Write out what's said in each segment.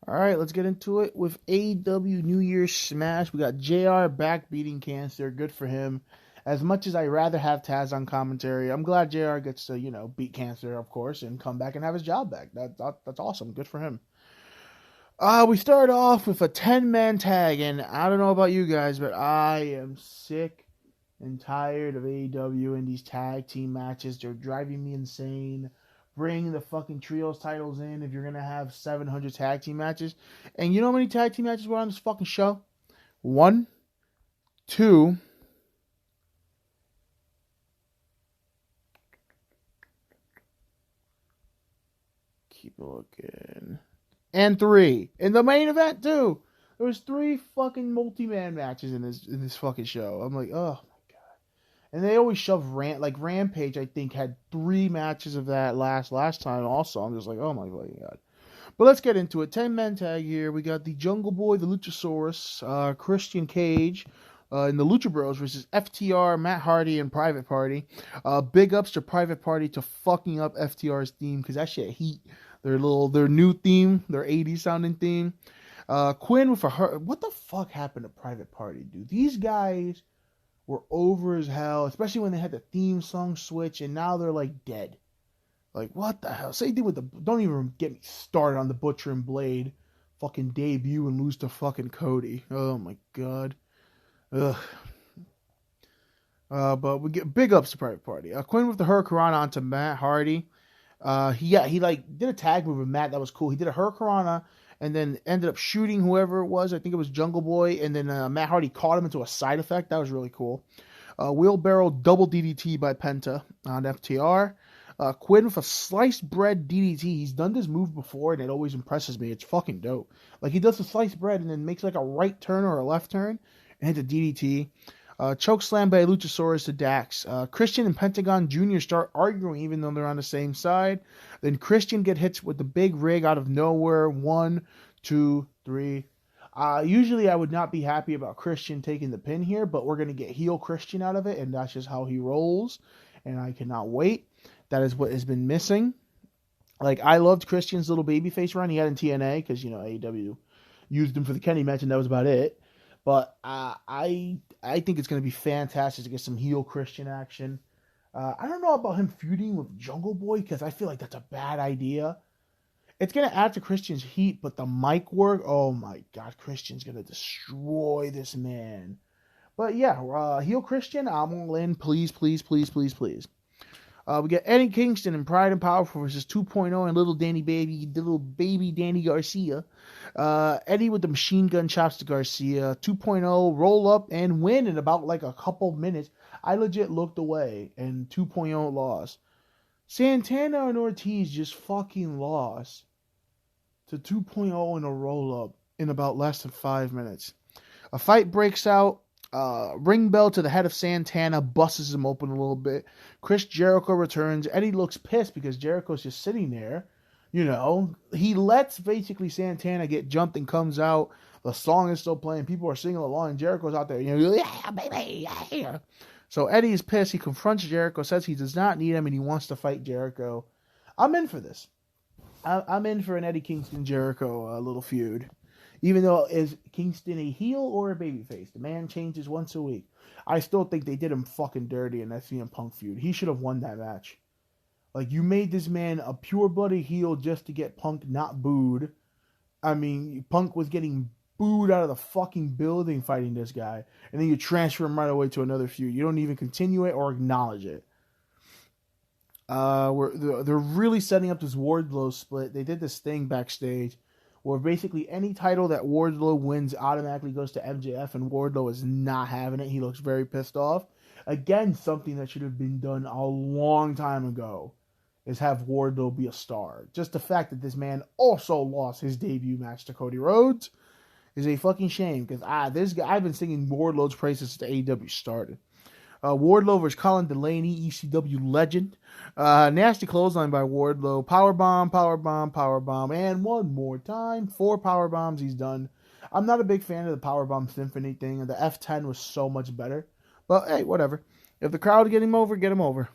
All right, let's get into it with AEW New Year's Smash. We got JR back beating cancer. Good for him. As much as I'd rather have Taz on commentary, I'm glad JR gets to, beat cancer, of course, and come back and have his job back. That's awesome. Good for him. We start off with a 10-man tag, and I don't know about you guys, but I am sick and tired of AEW and these tag team matches. They're driving me insane. Bring the fucking trios titles in if you're gonna have 700 tag team matches. And you know how many tag team matches were on this fucking show? One, two, keep looking, and three in the main event too. There was three fucking multi-man matches in this fucking show. I'm like, oh my god. And they always shove Rampage. I think had three matches of that last time. Also, I'm just like, oh my god. But let's get into it. 10-man tag here. We got the Jungle Boy, the Luchasaurus, Christian Cage, in the Lucha Bros versus FTR, Matt Hardy, and Private Party. Big ups to Private Party to fucking up FTR's theme because that shit heat. Their new theme, their 80s sounding theme. Quinn with what the fuck happened to Private Party, dude? These guys were over as hell, especially when they had the theme song switch, and now they're like dead. Like, what the hell? Same thing with don't even get me started on the Butcher and Blade fucking debut and lose to fucking Cody. Oh my god. Ugh. But we get big ups to Private Party. Quinn with the Hurricanrana onto Matt Hardy. He like did a tag move with Matt that was cool. He did a Hurricanrana and then ended up shooting whoever it was. I think it was Jungle Boy, and then Matt Hardy caught him into a side effect. That was really cool. Wheelbarrow double DDT by Penta on FTR. Quinn with a sliced bread DDT. He's done this move before, and it always impresses me. It's fucking dope. Like, he does the sliced bread and then makes like a right turn or a left turn and hits a DDT. Choke slam by Luchasaurus to Dax. Christian and Pentagon Jr. start arguing even though they're on the same side. Then Christian get hit with the big rig out of nowhere. 1, 2, 3. Usually I would not be happy about Christian taking the pin here, but we're going to get heel Christian out of it, and that's just how he rolls, and I cannot wait. That is what has been missing. Like, I loved Christian's little babyface run he had in TNA because, AEW used him for the Kenny match, and that was about it. But I think it's going to be fantastic to get some heel Christian action. I don't know about him feuding with Jungle Boy because I feel like that's a bad idea. It's going to add to Christian's heat, but the mic work, oh my god, Christian's going to destroy this man. But yeah, heel Christian, I'm all in. Please, please, please, please, please. We got Eddie Kingston and Pride and Powerful versus 2.0 and little baby Danny Garcia. Eddie with the machine gun chops to Garcia. 2.0 roll up and win in about like a couple minutes. I legit looked away and 2.0 lost. Santana and Ortiz just fucking lost to 2.0 in a roll up in about less than 5 minutes. A fight breaks out. Ring bell to the head of Santana, busts him open a little bit. Chris Jericho returns. Eddie looks pissed because Jericho's just sitting there. He lets basically Santana get jumped and comes out. The song is still playing. People are singing along, and Jericho's out there. Yeah, baby, yeah. So Eddie is pissed. He confronts Jericho, says he does not need him, and he wants to fight Jericho. I'm in for this. I'm in for an Eddie Kingston Jericho little feud. Even though, is Kingston a heel or a babyface? The man changes once a week. I still think they did him fucking dirty in that CM Punk feud. He should have won that match. Like, you made this man a pure-blooded heel just to get Punk not booed. I mean, Punk was getting booed out of the fucking building fighting this guy. And then you transfer him right away to another feud. You don't even continue it or acknowledge it. They're really setting up this Wardlow split. They did this thing backstage where basically any title that Wardlow wins automatically goes to MJF, and Wardlow is not having it. He looks very pissed off. Again, something that should have been done a long time ago is have Wardlow be a star. Just the fact that this man also lost his debut match to Cody Rhodes is a fucking shame, because this guy, I've been singing Wardlow's praises since the AEW started. Wardlow versus Colin Delaney, ECW legend. Nasty clothesline by Wardlow. Powerbomb, powerbomb, powerbomb. And one more time. 4 powerbombs he's done. I'm not a big fan of the powerbomb symphony thing. The F10 was so much better. But hey, whatever. If the crowd get him over, get him over.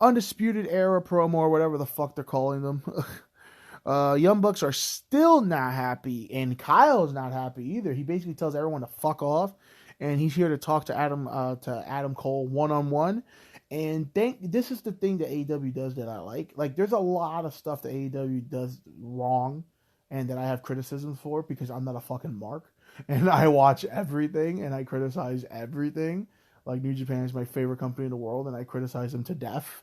Undisputed Era promo or whatever the fuck they're calling them. Young Bucks are still not happy, and Kyle's not happy either. He basically tells everyone to fuck off, and he's here to talk to Adam Cole one-on-one. And this is the thing that AEW does that I like. Like, there's a lot of stuff that AEW does wrong and that I have criticisms for because I'm not a fucking mark. And I watch everything and I criticize everything. Like, New Japan is my favorite company in the world and I criticize them to death.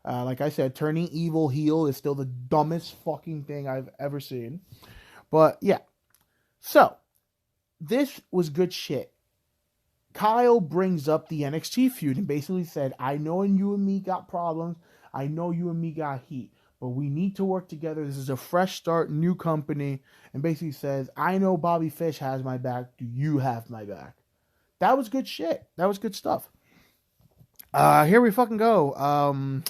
Like I said, turning evil heel is still the dumbest fucking thing I've ever seen. But, yeah. So, this was good shit. Kyle brings up the NXT feud and basically said, I know you and me got problems. I know you and me got heat. But we need to work together. This is a fresh start, new company. And basically says, I know Bobby Fish has my back. Do you have my back? That was good shit. That was good stuff. Here we fucking go.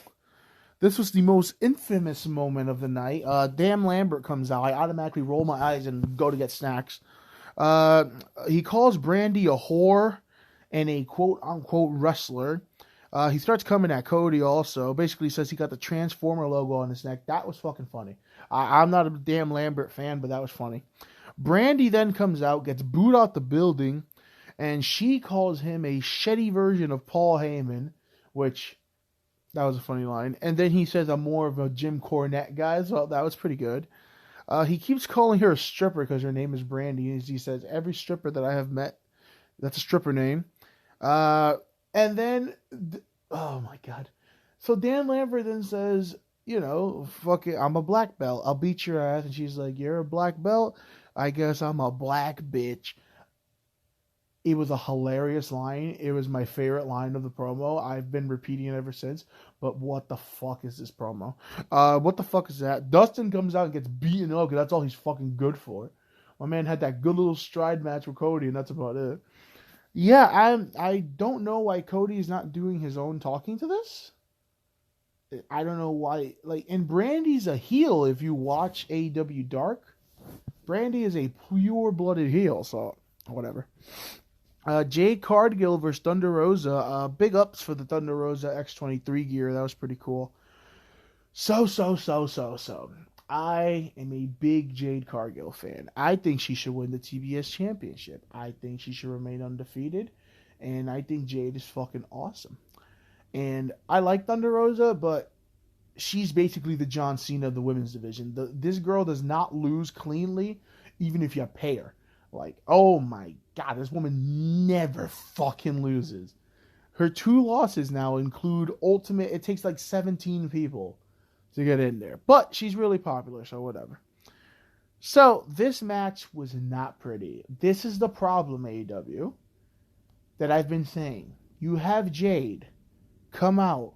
This was the most infamous moment of the night. Dan Lambert comes out. I automatically roll my eyes and go to get snacks. He calls Brandy a whore and a quote-unquote wrestler. He starts coming at Cody also. Basically says he got the Transformer logo on his neck. That was fucking funny. I'm not a damn Lambert fan, but that was funny. Brandy then comes out, gets booed out the building, and she calls him a shitty version of Paul Heyman, which, that was a funny line. And then he says, I'm more of a Jim Cornette guy, so that was pretty good. He keeps calling her a stripper because her name is Brandy. He says, every stripper that I have met, that's a stripper name. And then, oh my God. So Dan Lambert then says, you know, fuck it, I'm a black belt. I'll beat your ass. And she's like, you're a black belt? I guess I'm a black bitch. It was a hilarious line. It was my favorite line of the promo. I've been repeating it ever since. But what the fuck is this promo? What the fuck is that? Dustin comes out and gets beaten up because that's all he's fucking good for. My man had that good little stride match with Cody, and that's about it. Yeah, I don't know why Cody is not doing his own talking to this. I don't know why. Like, and Brandy's a heel if you watch AEW Dark. Brandy is a pure-blooded heel, so whatever. Jade Cargill versus Thunder Rosa. Big ups for the Thunder Rosa X23 gear. That was pretty cool. So. I am a big Jade Cargill fan. I think she should win the TBS championship. I think she should remain undefeated. And I think Jade is fucking awesome. And I like Thunder Rosa, but she's basically the John Cena of the women's division. This girl does not lose cleanly, even if you pay her. Like, oh my God, this woman never fucking loses. Her 2 losses now include Ultimate. It takes like 17 people to get in there. But she's really popular, so whatever. So, this match was not pretty. This is the problem, AEW, that I've been saying. You have Jade come out,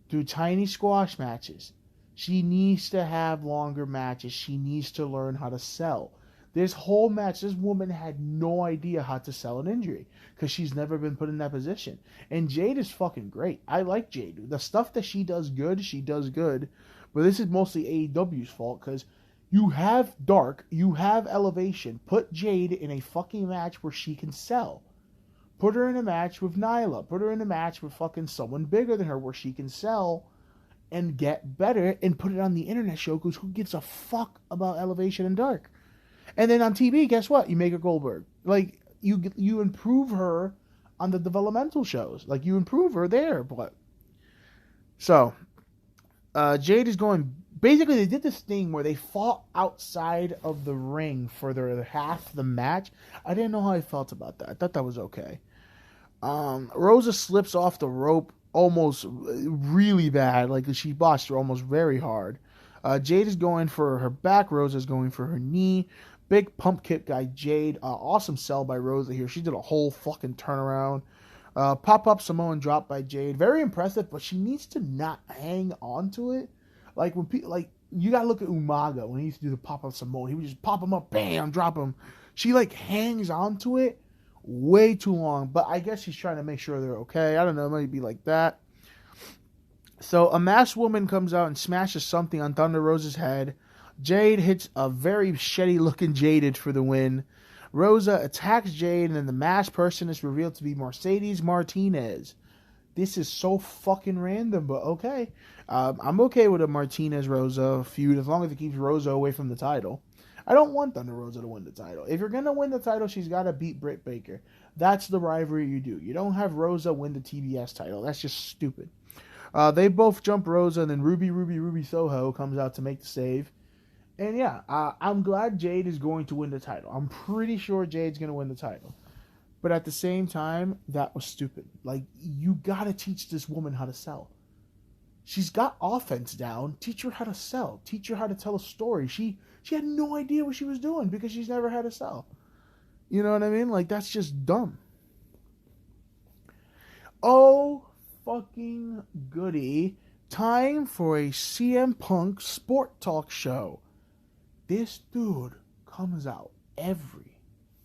do tiny squash matches. She needs to have longer matches. She needs to learn how to sell. This whole match, this woman had no idea how to sell an injury because she's never been put in that position. And Jade is fucking great. I like Jade. The stuff that she does good, she does good. But this is mostly AEW's fault because you have Dark, you have Elevation. Put Jade in a fucking match where she can sell. Put her in a match with Nyla. Put her in a match with fucking someone bigger than her where she can sell and get better and put it on the internet show because who gives a fuck about Elevation and Dark? And then on TV, guess what? You make her Goldberg. Like, you improve her on the developmental shows. Like, you improve her there. But so, Jade is going... Basically, they did this thing where they fought outside of the ring for their half the match. I didn't know how I felt about that. I thought that was okay. Rosa slips off the rope almost really bad. Like, she botched her almost very hard. Jade is going for her back. Rosa is going for her knee. Big pump kick by Jade. Awesome sell by Rosa here. She did a whole fucking turnaround. Pop-up Samoan drop by Jade. Very impressive, but she needs to not hang on to it. Like, when people, like, you gotta look at Umaga when he used to do the pop-up Samoan. He would just pop him up, bam, drop him. She, like, hangs on to it way too long. But I guess she's trying to make sure they're okay. I don't know. It might be like that. So, a masked woman comes out and smashes something on Thunder Rosa's head. Jade hits a very shitty-looking Jaded for the win. Rosa attacks Jade, and then the masked person is revealed to be Mercedes Martinez. This is so fucking random, but okay. I'm okay with a Martinez-Rosa feud as long as it keeps Rosa away from the title. I don't want Thunder Rosa to win the title. If you're going to win the title, she's got to beat Britt Baker. That's the rivalry you do. You don't have Rosa win the TBS title. That's just stupid. They both jump Rosa, and then Ruby Soho comes out to make the save. And yeah, I'm glad Jade is going to win the title. I'm pretty sure Jade's going to win the title. But at the same time, that was stupid. Like, you got to teach this woman how to sell. She's got offense down. Teach her how to sell. Teach her how to tell a story. She had no idea what she was doing because she's never had to sell. You know what I mean? Like, that's just dumb. Oh, fucking goody. Time for a CM Punk Sport Talk show. This dude comes out every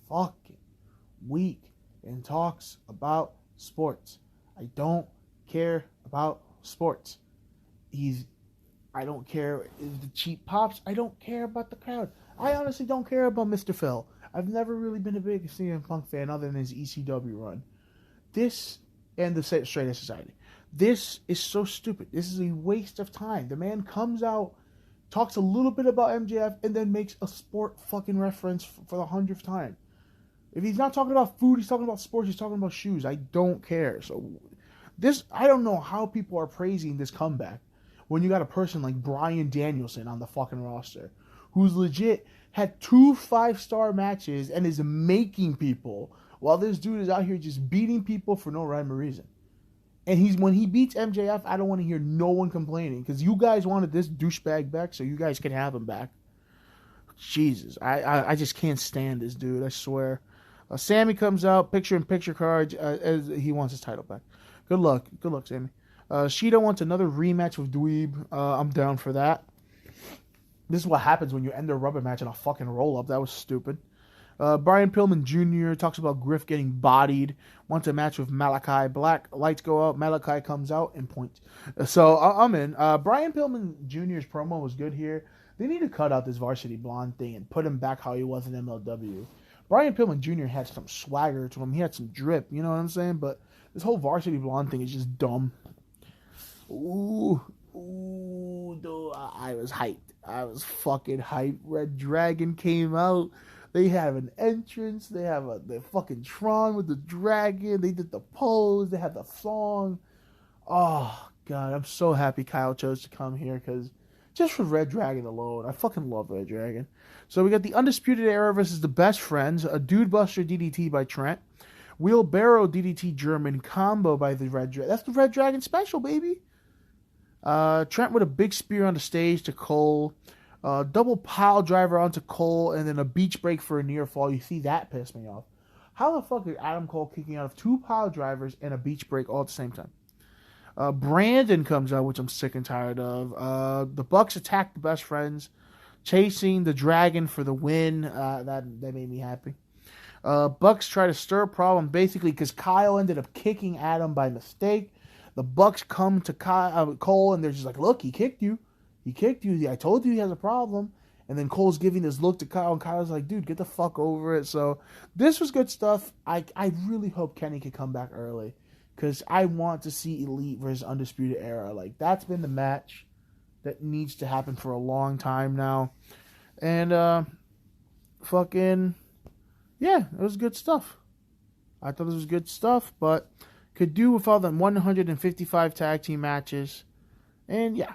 fucking week and talks about sports. I don't care about sports. I don't care if the cheap pops. I don't care about the crowd. I honestly don't care about Mr. Phil. I've never really been a big CM Punk fan other than his ECW run. This and the Straight Edge Society. This is so stupid. This is a waste of time. The man comes out, talks a little bit about MJF, and then makes a sport fucking reference for the 100th time. If he's not talking about food, he's talking about sports, he's talking about shoes. I don't care. So I don't know how people are praising this comeback when you got a person like Bryan Danielson on the fucking roster who's legit had 2 5-star matches and is making people while this dude is out here just beating people for no rhyme or reason. And when he beats MJF, I don't want to hear no one complaining because you guys wanted this douchebag back, so you guys can have him back. Jesus, I just can't stand this dude, I swear. Sammy comes out, picture-in-picture cards, as he wants his title back. Good luck, Sammy. Shida wants another rematch with Dweeb. I'm down for that. This is what happens when you end a rubber match in a fucking roll-up. That was stupid. Brian Pillman Jr. talks about Griff getting bodied. Wants a match with Malachi Black. Lights go out. Malachi comes out and points. So I'm in. Brian Pillman Jr.'s promo was good here. They need to cut out this Varsity Blonde thing and put him back how he was in MLW. Brian Pillman Jr. had some swagger to him. He had some drip. You know what I'm saying? But this whole Varsity Blonde thing is just dumb. Ooh, dude, I was hyped. I was fucking hyped. Red Dragon came out. They have an entrance. They have the fucking Tron with the dragon. They did the pose. They had the song. Oh, God. I'm so happy Kyle chose to come here because just for Red Dragon alone, I fucking love Red Dragon. So we got the Undisputed Era versus the Best Friends. A Dude Buster DDT by Trent. Wheelbarrow DDT German combo by the Red Dragon. That's the Red Dragon special, baby. Trent with a big spear on the stage to Cole. Double pile driver onto Cole, and then a beach break for a near fall. You see, that pissed me off. How the fuck is Adam Cole kicking out of 2 pile drivers and a beach break all at the same time? Brandon comes out, which I'm sick and tired of. The Bucks attack the Best Friends, chasing the Dragon for the win. That made me happy. Bucks try to stir a problem, basically because Kyle ended up kicking Adam by mistake. The Bucks come to Cole, and they're just like, look, he kicked you. He kicked you. I told you he has a problem. And then Cole's giving this look to Kyle, and Kyle's like, dude, get the fuck over it. So this was good stuff. I really hope Kenny could come back early because I want to see Elite versus Undisputed Era. Like, that's been the match that needs to happen for a long time now. And fucking, yeah, it was good stuff. I thought this was good stuff, but could do with all the 155 tag team matches. And yeah,